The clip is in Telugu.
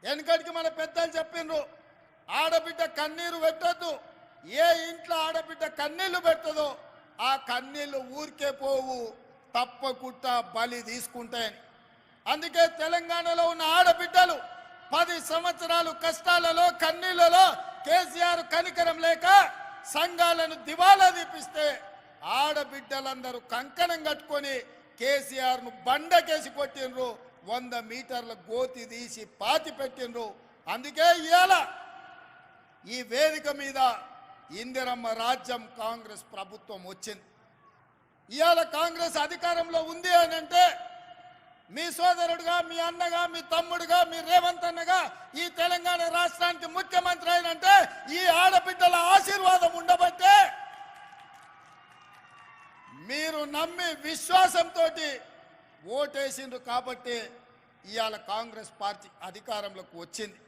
వెనకటికి మన పెద్దలు చెప్పిండ్రు, ఆడబిడ్డ కన్నీరు పెట్టద్దు, ఏ ఇంట్లో ఆడబిడ్డ కన్నీళ్లు పెట్టదో ఆ కన్నీళ్లు ఊరికే పోవు, తప్పకుండా బలి తీసుకుంటాయని. అందుకే తెలంగాణలో ఉన్న ఆడబిడ్డలు 10 సంవత్సరాలు కష్టాలలో కన్నీళ్లలో కేసీఆర్ కనికరం లేక సంఘాలను దివాలా తీపిస్తే ఆడబిడ్డలందరూ కంకణం కట్టుకొని కేసీఆర్ను బండకేసి కొట్టిండ్రు, 100 మీటర్ల గోతి తీసి పాతి పెట్టిండ్రు. అందుకే ఇవాళ ఈ వేదిక మీద ఇందిరమ్మ రాజ్యం కాంగ్రెస్ ప్రభుత్వం వచ్చింది. ఇవాళ కాంగ్రెస్ అధికారంలో ఉంది అని అంటే మీ సోదరుడుగా, మీ అన్నగా, మీ తమ్ముడుగా, మీ రేవంత్ అన్నగా ఈ తెలంగాణ రాష్ట్రానికి ముఖ్యమంత్రి అయినంటే ఈ ఆడబిడ్డల ఆశీర్వాదం ఉండబట్టే, మీరు నమ్మి విశ్వాసంతో ఓటేసిండ్రు కాబట్టి ఇవాళ కాంగ్రెస్ పార్టీ అధికారంలోకి వచ్చింది.